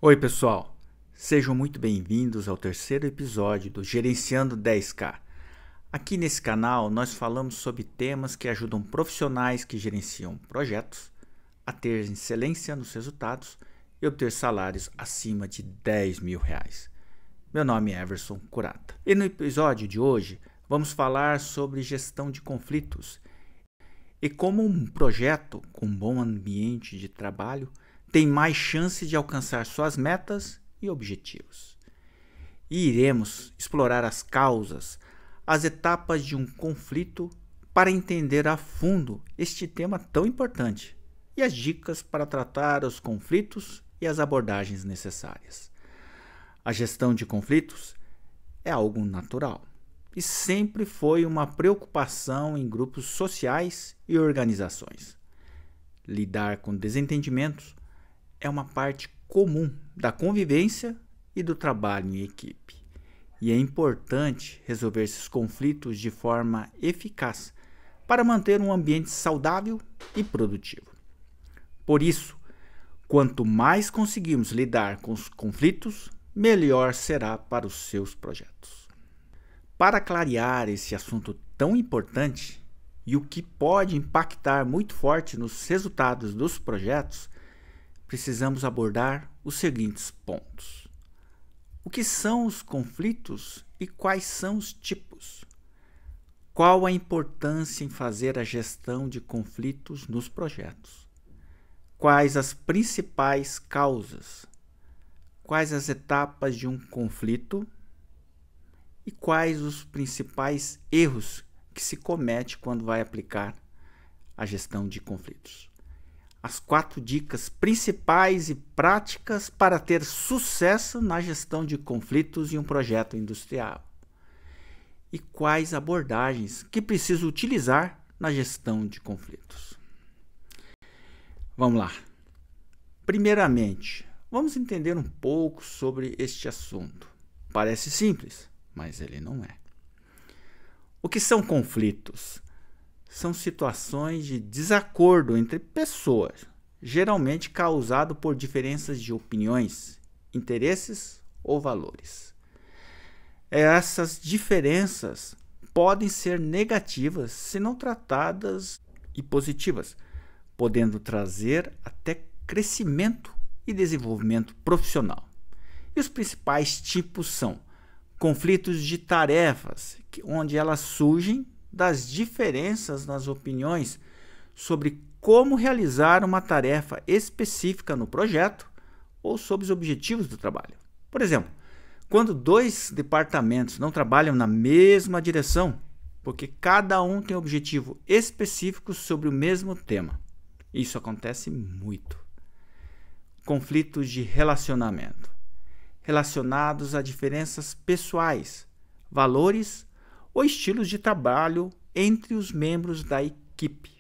Oi, pessoal. Sejam muito bem-vindos ao terceiro episódio do Gerenciando 10K. Aqui nesse canal nós falamos sobre temas que ajudam profissionais que gerenciam projetos a ter excelência nos resultados e obter salários acima de R$ 10.000. Meu nome é Everson Curata. E no episódio de hoje vamos falar sobre gestão de conflitos e como um projeto com um bom ambiente de trabalho tem mais chance de alcançar suas metas e objetivos. E iremos explorar as causas, as etapas de um conflito para entender a fundo este tema tão importante e as dicas para tratar os conflitos e as abordagens necessárias. A gestão de conflitos é algo natural e sempre foi uma preocupação em grupos sociais e organizações. Lidar com desentendimentos é uma parte comum da convivência e do trabalho em equipe. E é importante resolver esses conflitos de forma eficaz para manter um ambiente saudável e produtivo. Por isso, quanto mais conseguirmos lidar com os conflitos, melhor será para os seus projetos. Para clarear esse assunto tão importante e o que pode impactar muito forte nos resultados dos projetos, precisamos abordar os seguintes pontos. O que são os conflitos e quais são os tipos? Qual a importância em fazer a gestão de conflitos nos projetos? Quais as principais causas? Quais as etapas de um conflito? E quais os principais erros que se comete quando vai aplicar a gestão de conflitos? As 4 dicas principais e práticas para ter sucesso na gestão de conflitos em um projeto industrial. E quais abordagens que preciso utilizar na gestão de conflitos. Vamos lá. Primeiramente, vamos entender um pouco sobre este assunto. Parece simples, mas ele não é. O que são conflitos? São situações de desacordo entre pessoas, geralmente causado por diferenças de opiniões, interesses ou valores. Essas diferenças podem ser negativas se não tratadas e positivas, podendo trazer até crescimento e desenvolvimento profissional. E os principais tipos são conflitos de tarefas, onde elas surgem das diferenças nas opiniões sobre como realizar uma tarefa específica no projeto ou sobre os objetivos do trabalho. Por exemplo, quando 2 departamentos não trabalham na mesma direção, porque cada um tem um objetivo específico sobre o mesmo tema. Isso acontece muito. Conflitos de relacionamento, relacionados a diferenças pessoais, valores ou estilos de trabalho entre os membros da equipe.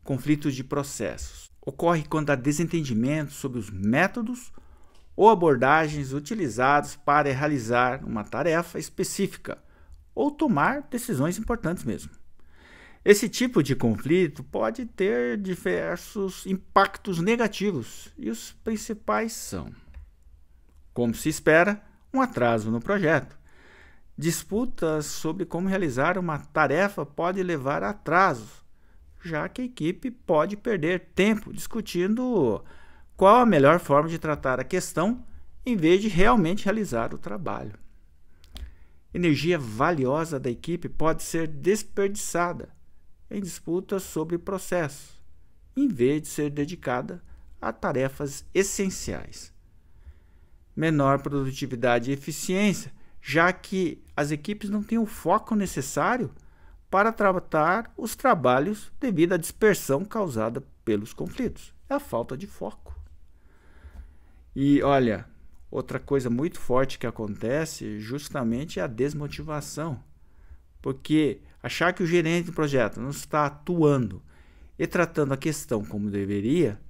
Conflitos de processos. Ocorre quando há desentendimento sobre os métodos ou abordagens utilizados para realizar uma tarefa específica ou tomar decisões importantes mesmo. Esse tipo de conflito pode ter diversos impactos negativos e os principais são, como se espera, um atraso no projeto. Disputas sobre como realizar uma tarefa podem levar a atrasos, já que a equipe pode perder tempo discutindo qual a melhor forma de tratar a questão em vez de realmente realizar o trabalho. Energia valiosa da equipe pode ser desperdiçada em disputas sobre processos, em vez de ser dedicada a tarefas essenciais. Menor produtividade e eficiência, já que as equipes não têm o foco necessário para tratar os trabalhos devido à dispersão causada pelos conflitos. É a falta de foco. E olha, outra coisa muito forte que acontece justamente é a desmotivação, porque achar que o gerente do projeto não está atuando e tratando a questão como deveria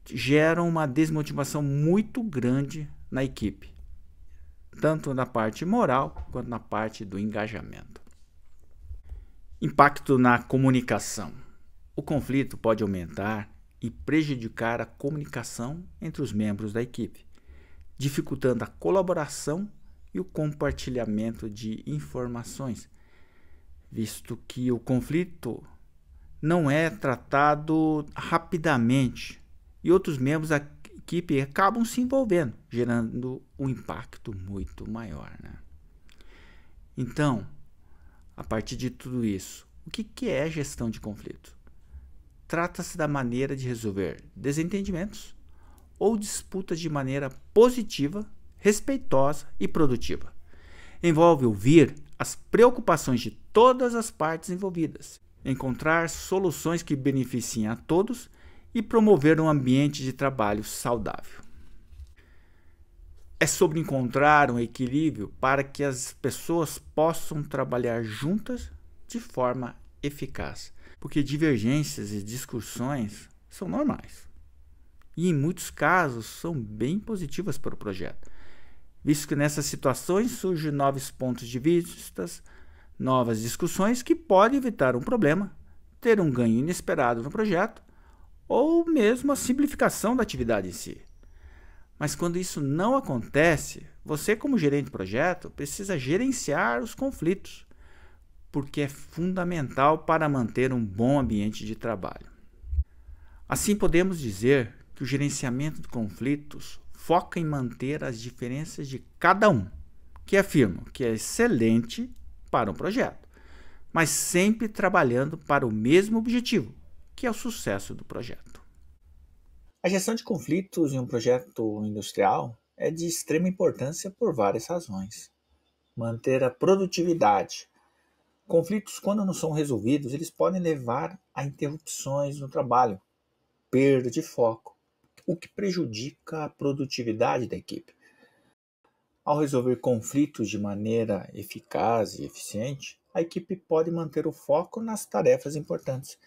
gera uma desmotivação muito grande na equipe, tanto na parte moral quanto na parte do engajamento. Impacto na comunicação. O conflito pode aumentar e prejudicar a comunicação entre os membros da equipe, dificultando a colaboração e o compartilhamento de informações, visto que o conflito não é tratado rapidamente e outros membros da equipe acabam se envolvendo, gerando um impacto muito maior, né? Então, a partir de tudo isso, o que é gestão de conflitos? Trata-se da maneira de resolver desentendimentos ou disputas de maneira positiva, respeitosa e produtiva. Envolve ouvir as preocupações de todas as partes envolvidas, encontrar soluções que beneficiem a todos e promover um ambiente de trabalho saudável. É sobre encontrar um equilíbrio para que as pessoas possam trabalhar juntas de forma eficaz, porque divergências e discussões são normais e, em muitos casos, são bem positivas para o projeto, visto que nessas situações surgem novos pontos de vista, novas discussões que podem evitar um problema, ter um ganho inesperado no projeto ou mesmo a simplificação da atividade em si. Mas quando isso não acontece, você, como gerente de projeto, precisa gerenciar os conflitos, porque é fundamental para manter um bom ambiente de trabalho. Assim, podemos dizer que o gerenciamento de conflitos foca em manter as diferenças de cada um, que afirmo que é excelente para um projeto, mas sempre trabalhando para o mesmo objetivo, que é o sucesso do projeto. A gestão de conflitos em um projeto industrial é de extrema importância por várias razões. Manter a produtividade. Conflitos, quando não são resolvidos, eles podem levar a interrupções no trabalho, perda de foco, o que prejudica a produtividade da equipe. Ao resolver conflitos de maneira eficaz e eficiente, a equipe pode manter o foco nas tarefas importantes,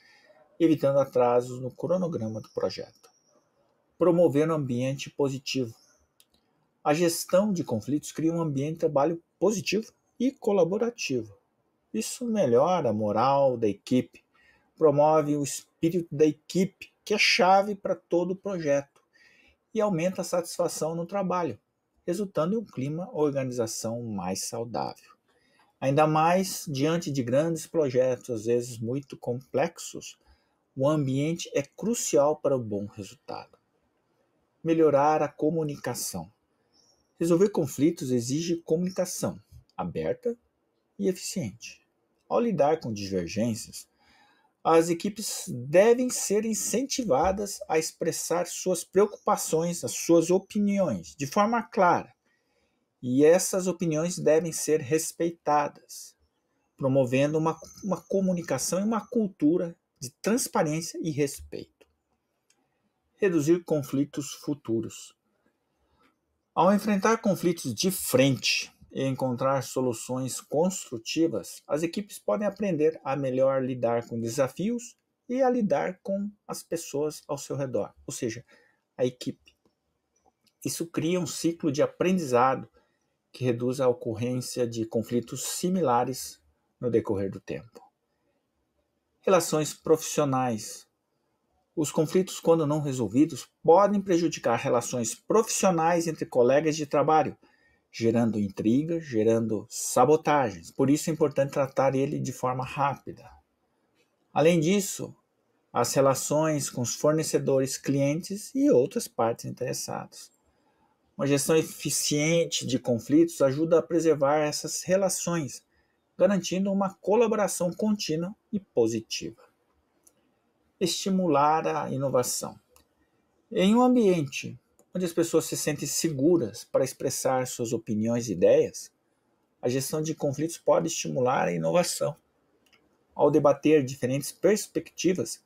evitando atrasos no cronograma do projeto. Promover um ambiente positivo. A gestão de conflitos cria um ambiente de trabalho positivo e colaborativo. Isso melhora a moral da equipe, promove o espírito da equipe, que é chave para todo o projeto, e aumenta a satisfação no trabalho, resultando em um clima organização mais saudável. Ainda mais diante de grandes projetos, às vezes muito complexos, o ambiente é crucial para o bom resultado. Melhorar a comunicação. Resolver conflitos exige comunicação aberta e eficiente. Ao lidar com divergências, as equipes devem ser incentivadas a expressar suas preocupações, as suas opiniões, de forma clara. E essas opiniões devem ser respeitadas, promovendo uma comunicação e uma cultura de transparência e respeito. Reduzir conflitos futuros. Ao enfrentar conflitos de frente e encontrar soluções construtivas, as equipes podem aprender a melhor lidar com desafios e a lidar com as pessoas ao seu redor, ou seja, a equipe. Isso cria um ciclo de aprendizado que reduz a ocorrência de conflitos similares no decorrer do tempo. Relações profissionais. Os conflitos, quando não resolvidos, podem prejudicar relações profissionais entre colegas de trabalho, gerando intrigas, gerando sabotagens. Por isso é importante tratar ele de forma rápida. Além disso, as relações com os fornecedores, clientes e outras partes interessadas. Uma gestão eficiente de conflitos ajuda a preservar essas relações, garantindo uma colaboração contínua e positiva. Estimular a inovação. Em um ambiente onde as pessoas se sentem seguras para expressar suas opiniões e ideias, a gestão de conflitos pode estimular a inovação. Ao debater diferentes perspectivas,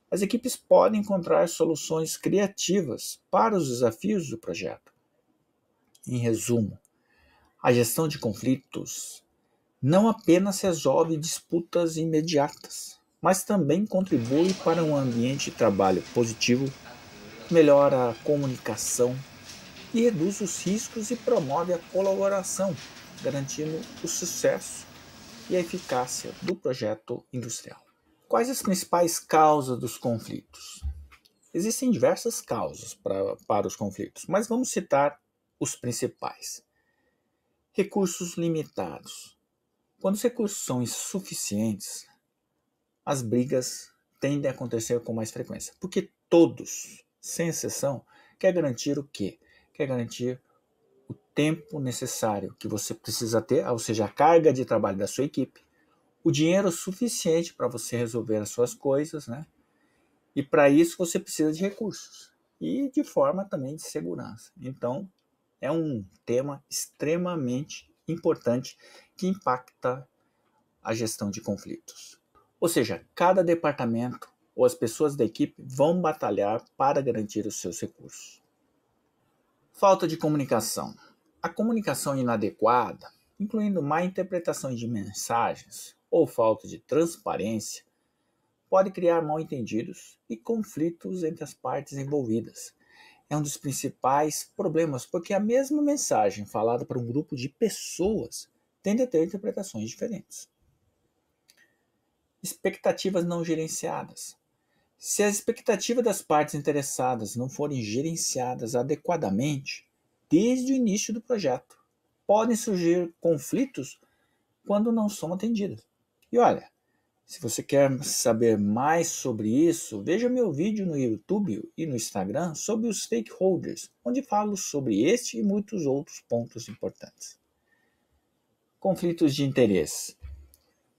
as equipes podem encontrar soluções criativas para os desafios do projeto. Em resumo, a gestão de conflitos não apenas resolve disputas imediatas, mas também contribui para um ambiente de trabalho positivo, melhora a comunicação e reduz os riscos e promove a colaboração, garantindo o sucesso e a eficácia do projeto industrial. Quais as principais causas dos conflitos? Existem diversas causas para os conflitos, mas vamos citar os principais. Recursos limitados. Quando os recursos são insuficientes, as brigas tendem a acontecer com mais frequência, porque todos, sem exceção, quer garantir o quê? Quer garantir o tempo necessário que você precisa ter, ou seja, a carga de trabalho da sua equipe, o dinheiro suficiente para você resolver as suas coisas, né? E para isso você precisa de recursos e de forma também de segurança. Então, é um tema extremamente importante que impacta a gestão de conflitos. Ou seja, cada departamento ou as pessoas da equipe vão batalhar para garantir os seus recursos. Falta de comunicação. A comunicação inadequada, incluindo má interpretação de mensagens ou falta de transparência, pode criar mal-entendidos e conflitos entre as partes envolvidas. É um dos principais problemas, porque a mesma mensagem falada para um grupo de pessoas tende a ter interpretações diferentes. Expectativas não gerenciadas. Se as expectativas das partes interessadas não forem gerenciadas adequadamente desde o início do projeto, podem surgir conflitos quando não são atendidas. E olha, se você quer saber mais sobre isso, veja meu vídeo no YouTube e no Instagram sobre os stakeholders, onde falo sobre este e muitos outros pontos importantes. Conflitos de interesse.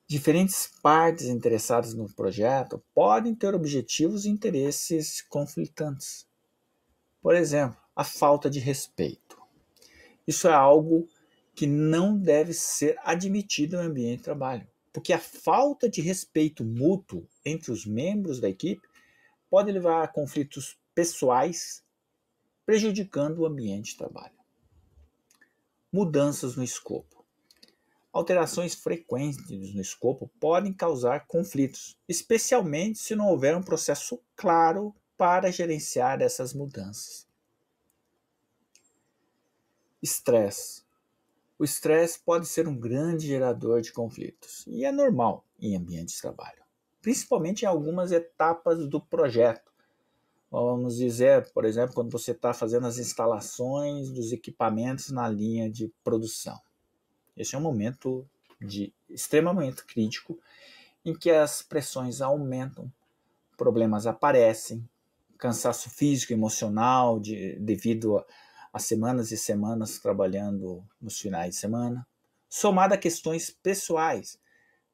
Diferentes partes interessadas no projeto podem ter objetivos e interesses conflitantes. Por exemplo, a falta de respeito. Isso é algo que não deve ser admitido no ambiente de trabalho, porque a falta de respeito mútuo entre os membros da equipe pode levar a conflitos pessoais, prejudicando o ambiente de trabalho. Mudanças no escopo. Alterações frequentes no escopo podem causar conflitos, especialmente se não houver um processo claro para gerenciar essas mudanças. Estresse. O estresse pode ser um grande gerador de conflitos e é normal em ambientes de trabalho, principalmente em algumas etapas do projeto. Vamos dizer, por exemplo, quando você está fazendo as instalações dos equipamentos na linha de produção. Esse é um momento extremamente crítico em que as pressões aumentam, problemas aparecem, cansaço físico e emocional devido a semanas e semanas trabalhando nos finais de semana, somado a questões pessoais.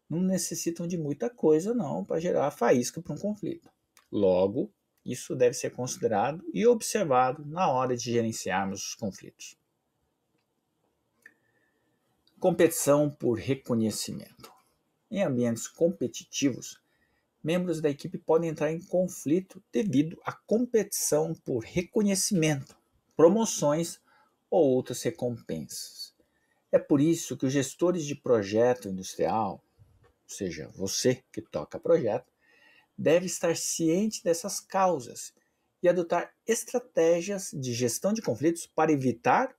Não necessitam de muita coisa não para gerar faísca para um conflito. Logo, isso deve ser considerado e observado na hora de gerenciarmos os conflitos. Competição por reconhecimento. Em ambientes competitivos, membros da equipe podem entrar em conflito devido à competição por reconhecimento, promoções ou outras recompensas. É por isso que os gestores de projeto industrial, ou seja, você que toca projeto, deve estar ciente dessas causas e adotar estratégias de gestão de conflitos para evitar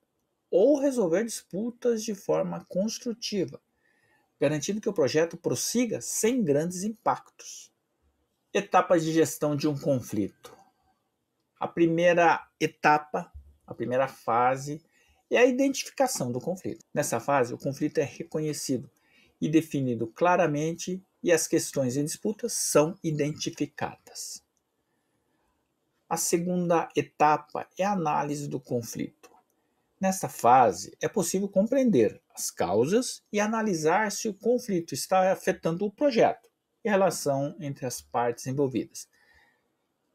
ou resolver disputas de forma construtiva, garantindo que o projeto prossiga sem grandes impactos. Etapas de gestão de um conflito. A primeira etapa, a primeira fase, é a identificação do conflito. Nessa fase, o conflito é reconhecido e definido claramente e as questões em disputa são identificadas. A segunda etapa é a análise do conflito. Nesta fase, é possível compreender as causas e analisar se o conflito está afetando o projeto e a relação entre as partes envolvidas.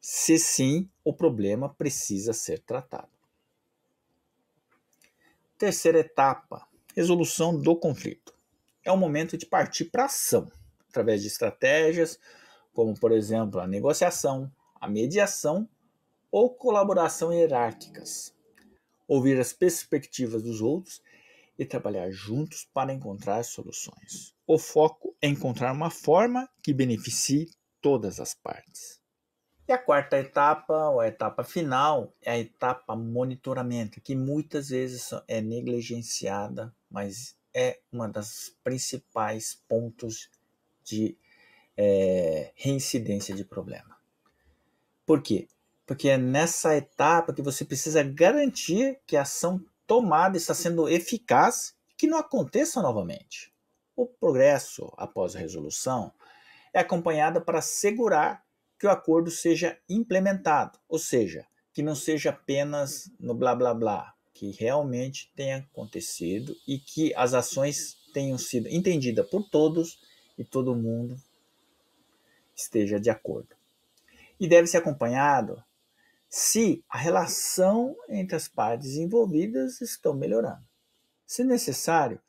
Se sim, o problema precisa ser tratado. Terceira etapa, resolução do conflito. É o momento de partir para a ação, através de estratégias como, por exemplo, a negociação, a mediação ou colaboração hierárquicas. Ouvir as perspectivas dos outros e trabalhar juntos para encontrar soluções. O foco é encontrar uma forma que beneficie todas as partes. E a quarta etapa, ou a etapa final, é a etapa monitoramento, que muitas vezes é negligenciada, mas é uma das principais pontos de reincidência de problema. Por quê? porque é nessa etapa que você precisa garantir que a ação tomada está sendo eficaz e que não aconteça novamente. O progresso após a resolução é acompanhado para assegurar que o acordo seja implementado, ou seja, que não seja apenas no blá blá blá, que realmente tenha acontecido e que as ações tenham sido entendidas por todos e todo mundo esteja de acordo. E deve ser acompanhado se a relação entre as partes envolvidas estão melhorando. Se necessário,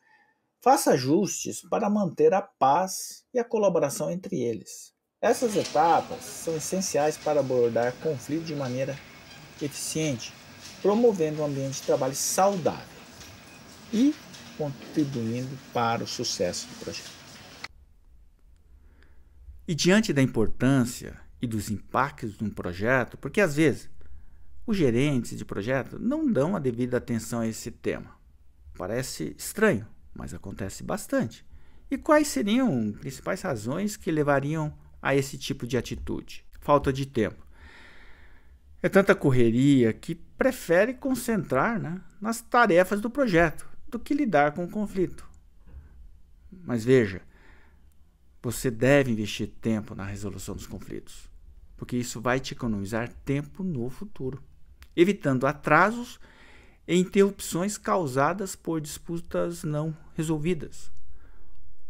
faça ajustes para manter a paz e a colaboração entre eles. Essas etapas são essenciais para abordar conflitos de maneira eficiente, promovendo um ambiente de trabalho saudável e contribuindo para o sucesso do projeto. E diante da importância e dos impactos de um projeto, porque às vezes os gerentes de projeto não dão a devida atenção a esse tema. Parece estranho, mas acontece bastante. E quais seriam as principais razões que levariam a esse tipo de atitude? Falta de tempo. É tanta correria que prefere concentrar, nas tarefas do projeto do que lidar com o conflito. Mas veja, você deve investir tempo na resolução dos conflitos, porque isso vai te economizar tempo no futuro, evitando atrasos e interrupções causadas por disputas não resolvidas.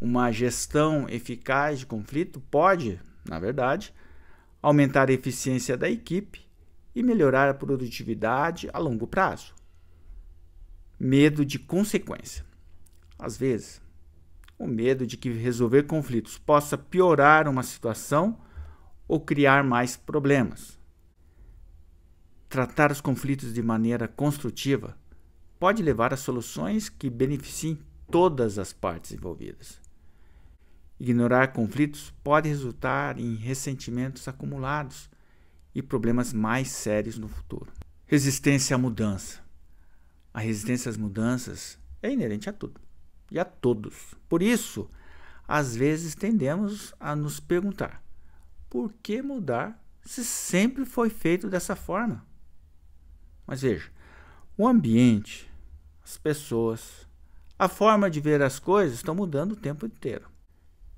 Uma gestão eficaz de conflito pode, na verdade, aumentar a eficiência da equipe e melhorar a produtividade a longo prazo. Medo de consequência. Às vezes, o medo de que resolver conflitos possa piorar uma situação ou criar mais problemas. Tratar os conflitos de maneira construtiva pode levar a soluções que beneficiem todas as partes envolvidas. Ignorar conflitos pode resultar em ressentimentos acumulados e problemas mais sérios no futuro. Resistência à mudança. A resistência às mudanças é inerente a tudo e a todos. Por isso, às vezes tendemos a nos perguntar: por que mudar se sempre foi feito dessa forma? Mas veja, o ambiente, as pessoas, a forma de ver as coisas estão mudando o tempo inteiro.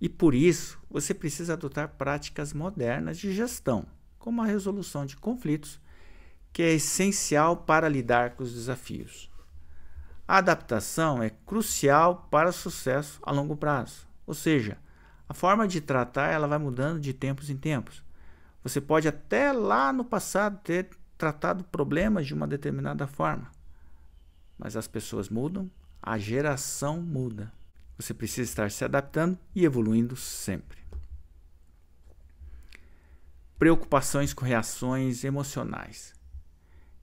E por isso, você precisa adotar práticas modernas de gestão, como a resolução de conflitos, que é essencial para lidar com os desafios. A adaptação é crucial para o sucesso a longo prazo, ou seja, a forma de tratar ela vai mudando de tempos em tempos. Você pode até lá no passado ter tratado problemas de uma determinada forma, mas as pessoas mudam, a geração muda. Você precisa estar se adaptando e evoluindo sempre. Preocupações com reações emocionais.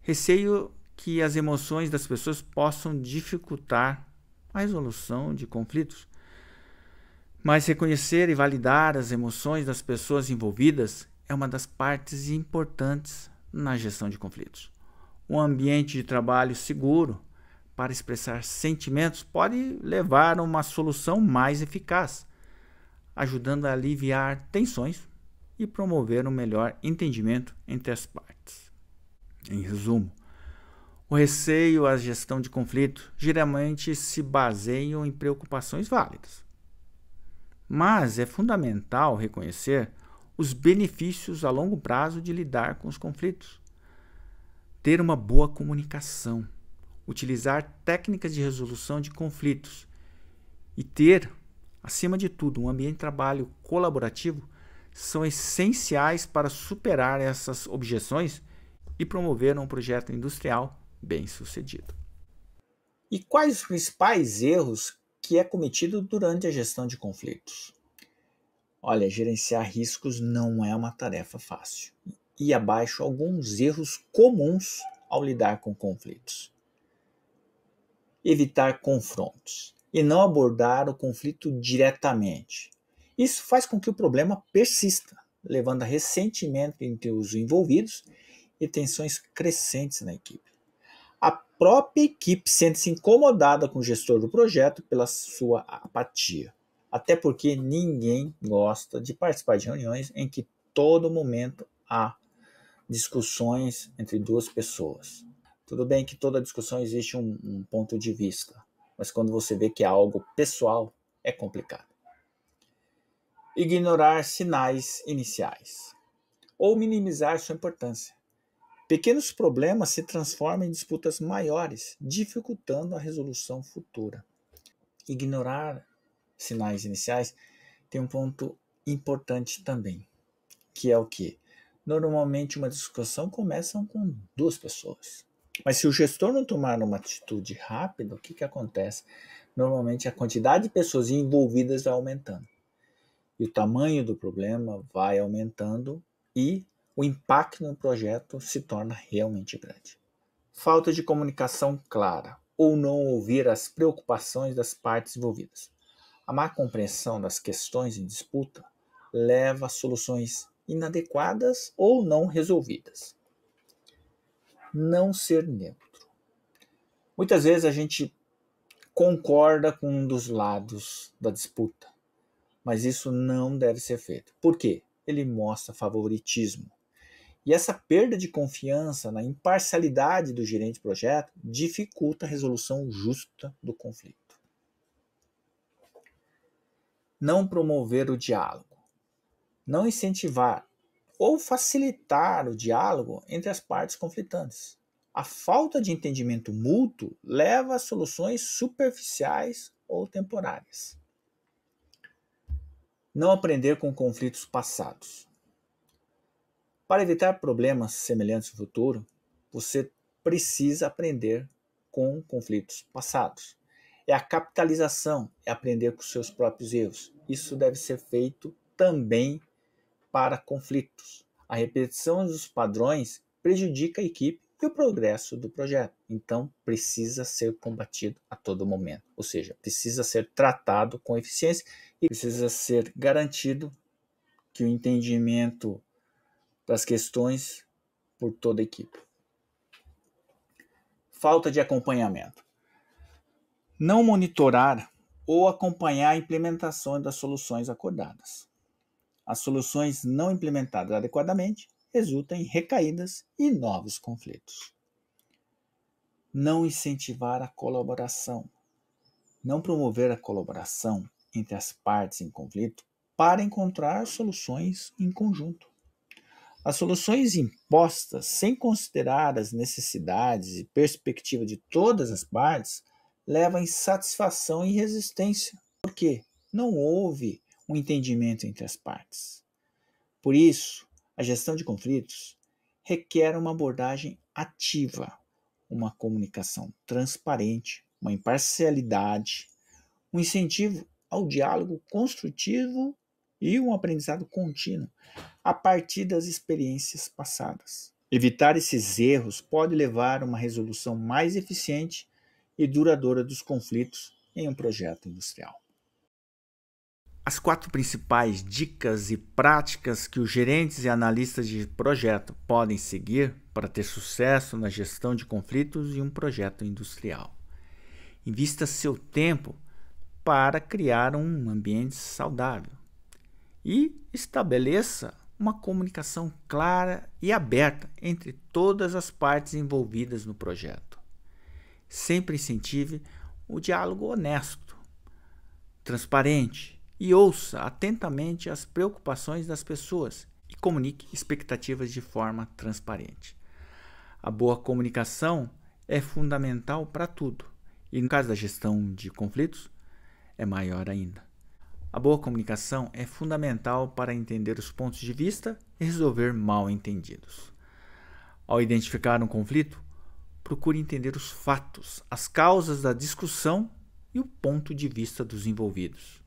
Receio que as emoções das pessoas possam dificultar a resolução de conflitos. Mas reconhecer e validar as emoções das pessoas envolvidas é uma das partes importantes na gestão de conflitos. Um ambiente de trabalho seguro para expressar sentimentos pode levar a uma solução mais eficaz, ajudando a aliviar tensões e promover um melhor entendimento entre as partes. Em resumo, o receio e a gestão de conflito geralmente se baseiam em preocupações válidas. Mas é fundamental reconhecer os benefícios a longo prazo de lidar com os conflitos. Ter uma boa comunicação, utilizar técnicas de resolução de conflitos e ter, acima de tudo, um ambiente de trabalho colaborativo são essenciais para superar essas objeções e promover um projeto industrial bem-sucedido. E quais os principais erros que é cometido durante a gestão de conflitos? Olha, gerenciar riscos não é uma tarefa fácil. E abaixo alguns erros comuns ao lidar com conflitos. Evitar confrontos e não abordar o conflito diretamente. Isso faz com que o problema persista, levando a ressentimento entre os envolvidos e tensões crescentes na equipe. A própria equipe sente-se incomodada com o gestor do projeto pela sua apatia, até porque ninguém gosta de participar de reuniões em que todo momento há discussões entre duas pessoas. Tudo bem que toda discussão existe um ponto de vista, mas quando você vê que é algo pessoal, é complicado. Ignorar sinais iniciais ou minimizar sua importância. Pequenos problemas se transformam em disputas maiores, dificultando a resolução futura. Ignorar sinais iniciais tem um ponto importante também, que é o quê? Normalmente uma discussão começa com duas pessoas. Mas se o gestor não tomar uma atitude rápida, o que acontece? Normalmente a quantidade de pessoas envolvidas vai aumentando. E o tamanho do problema vai aumentando e o impacto no projeto se torna realmente grande. Falta de comunicação clara ou não ouvir as preocupações das partes envolvidas. A má compreensão das questões em disputa leva a soluções inadequadas ou não resolvidas. Não ser neutro. Muitas vezes a gente concorda com um dos lados da disputa, mas isso não deve ser feito. Por quê? Ele mostra favoritismo. E essa perda de confiança na imparcialidade do gerente de projeto dificulta a resolução justa do conflito. Não promover o diálogo. Não incentivar ou facilitar o diálogo entre as partes conflitantes. A falta de entendimento mútuo leva a soluções superficiais ou temporárias. Não aprender com conflitos passados. Para evitar problemas semelhantes no futuro, você precisa aprender com conflitos passados. É a capitalização, é aprender com seus próprios erros. Isso deve ser feito também para conflitos. A repetição dos padrões prejudica a equipe e o progresso do projeto. Então, precisa ser combatido a todo momento. Ou seja, precisa ser tratado com eficiência e precisa ser garantido que o entendimento das questões por toda a equipe. Falta de acompanhamento. Não monitorar ou acompanhar a implementação das soluções acordadas. As soluções não implementadas adequadamente resultam em recaídas e novos conflitos. Não incentivar a colaboração. Não promover a colaboração entre as partes em conflito para encontrar soluções em conjunto. As soluções impostas sem considerar as necessidades e perspectiva de todas as partes levam a insatisfação e resistência, porque não houve um entendimento entre as partes. Por isso, a gestão de conflitos requer uma abordagem ativa, uma comunicação transparente, uma imparcialidade, um incentivo ao diálogo construtivo e um aprendizado contínuo a partir das experiências passadas. Evitar esses erros pode levar a uma resolução mais eficiente e duradoura dos conflitos em um projeto industrial. As 4 principais dicas e práticas que os gerentes e analistas de projeto podem seguir para ter sucesso na gestão de conflitos em um projeto industrial. Invista seu tempo para criar um ambiente saudável e estabeleça uma comunicação clara e aberta entre todas as partes envolvidas no projeto. Sempre incentive o diálogo honesto, transparente e ouça atentamente as preocupações das pessoas e comunique expectativas de forma transparente. A boa comunicação é fundamental para tudo e, no caso da gestão de conflitos, é maior ainda. A boa comunicação é fundamental para entender os pontos de vista e resolver mal-entendidos. Ao identificar um conflito, procure entender os fatos, as causas da discussão e o ponto de vista dos envolvidos.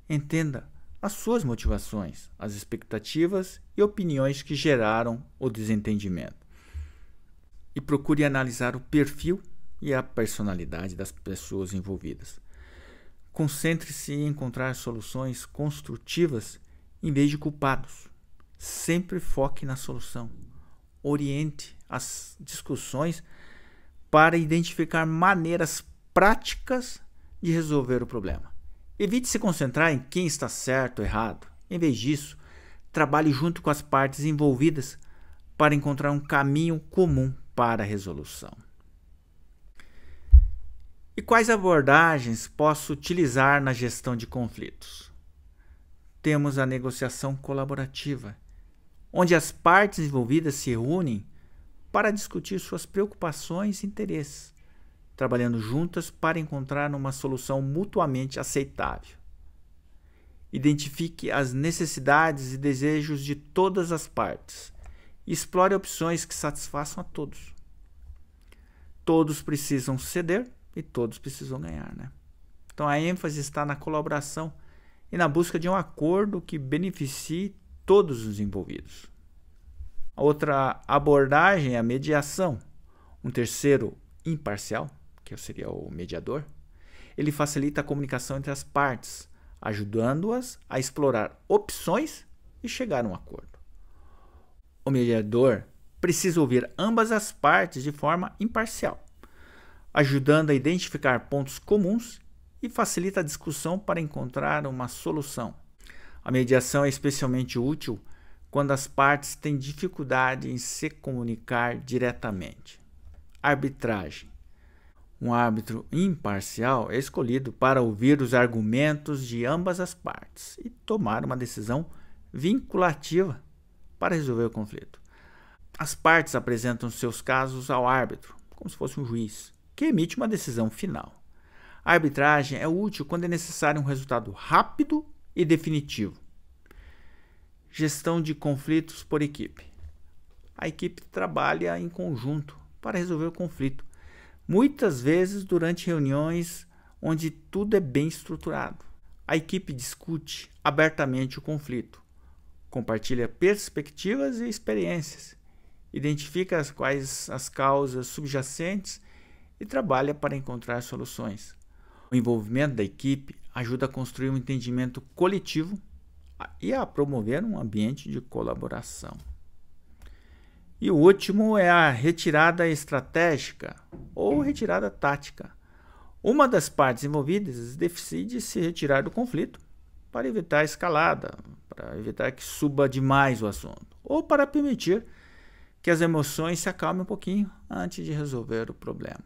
Entenda as suas motivações, as expectativas e opiniões que geraram o desentendimento. E procure analisar o perfil e a personalidade das pessoas envolvidas. Concentre-se em encontrar soluções construtivas em vez de culpados. Sempre foque na solução. Oriente as discussões para identificar maneiras práticas de resolver o problema. Evite se concentrar em quem está certo ou errado. Em vez disso, trabalhe junto com as partes envolvidas para encontrar um caminho comum para a resolução. E quais abordagens posso utilizar na gestão de conflitos? Temos a negociação colaborativa, onde as partes envolvidas se reúnem para discutir suas preocupações e interesses, trabalhando juntas para encontrar uma solução mutuamente aceitável. Identifique as necessidades e desejos de todas as partes e explore opções que satisfaçam a todos. Todos precisam ceder e todos precisam ganhar, né? Então a ênfase está na colaboração e na busca de um acordo que beneficie todos os envolvidos. A outra abordagem é a mediação. Um terceiro imparcial, que seria o mediador, ele facilita a comunicação entre as partes, ajudando-as a explorar opções e chegar a um acordo. O mediador precisa ouvir ambas as partes de forma imparcial, ajudando a identificar pontos comuns e facilita a discussão para encontrar uma solução. A mediação é especialmente útil quando as partes têm dificuldade em se comunicar diretamente. Arbitragem. Um árbitro imparcial é escolhido para ouvir os argumentos de ambas as partes e tomar uma decisão vinculativa para resolver o conflito. As partes apresentam seus casos ao árbitro, como se fosse um juiz, que emite uma decisão final. A arbitragem é útil quando é necessário um resultado rápido e definitivo. Gestão de conflitos por equipe. A equipe trabalha em conjunto para resolver o conflito, muitas vezes durante reuniões onde tudo é bem estruturado. A equipe discute abertamente o conflito, compartilha perspectivas e experiências, identifica quais as causas subjacentes e trabalha para encontrar soluções. O envolvimento da equipe ajuda a construir um entendimento coletivo e a promover um ambiente de colaboração. E o último é a retirada estratégica ou retirada tática. Uma das partes envolvidas decide se retirar do conflito para evitar a escalada, para evitar que suba demais o assunto, ou para permitir que as emoções se acalmem um pouquinho antes de resolver o problema.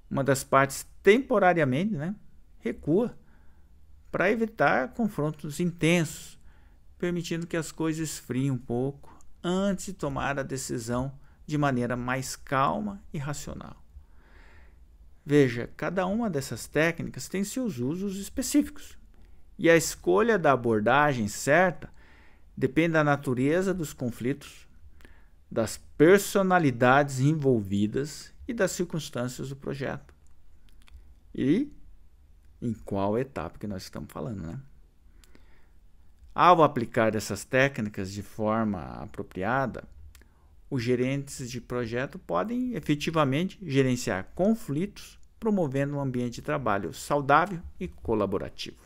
Uma das partes temporariamente recua para evitar confrontos intensos, permitindo que as coisas esfriem um pouco antes de tomar a decisão de maneira mais calma e racional. Veja, cada uma dessas técnicas tem seus usos específicos, e a escolha da abordagem certa depende da natureza dos conflitos, das personalidades envolvidas e das circunstâncias do projeto. E em qual etapa que nós estamos falando, né? Ao aplicar essas técnicas de forma apropriada, os gerentes de projeto podem efetivamente gerenciar conflitos, promovendo um ambiente de trabalho saudável e colaborativo.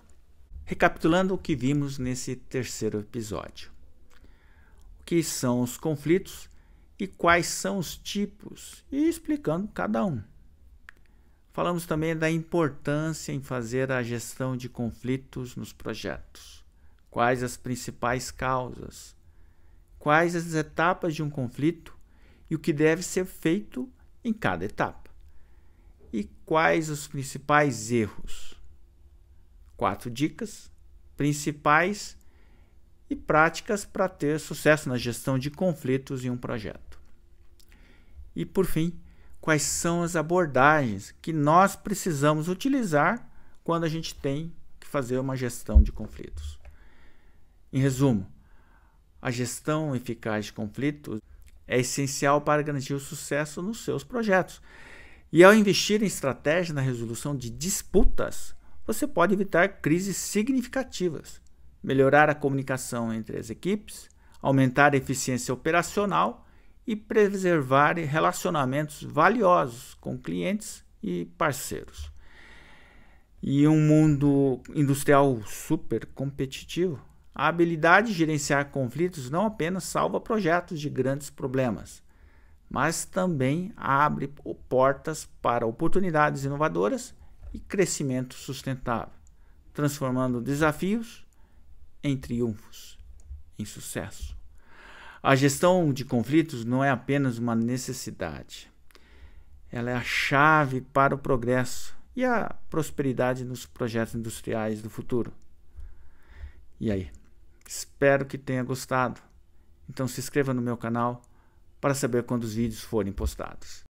Recapitulando o que vimos nesse terceiro episódio. O que são os conflitos e quais são os tipos, e explicando cada um. Falamos também da importância em fazer a gestão de conflitos nos projetos. Quais as principais causas? Quais as etapas de um conflito e o que deve ser feito em cada etapa? E quais os principais erros? 4 dicas principais e práticas para ter sucesso na gestão de conflitos em um projeto. E, por fim, quais são as abordagens que nós precisamos utilizar quando a gente tem que fazer uma gestão de conflitos. Em resumo, a gestão eficaz de conflitos é essencial para garantir o sucesso nos seus projetos. E ao investir em estratégia na resolução de disputas, você pode evitar crises significativas, melhorar a comunicação entre as equipes, aumentar a eficiência operacional e preservar relacionamentos valiosos com clientes e parceiros. E um mundo industrial super competitivo, a habilidade de gerenciar conflitos não apenas salva projetos de grandes problemas, mas também abre portas para oportunidades inovadoras e crescimento sustentável, transformando desafios em triunfos, em sucesso. A gestão de conflitos não é apenas uma necessidade. Ela é a chave para o progresso e a prosperidade nos projetos industriais do futuro. E aí? Espero que tenha gostado. Então se inscreva no meu canal para saber quando os vídeos forem postados.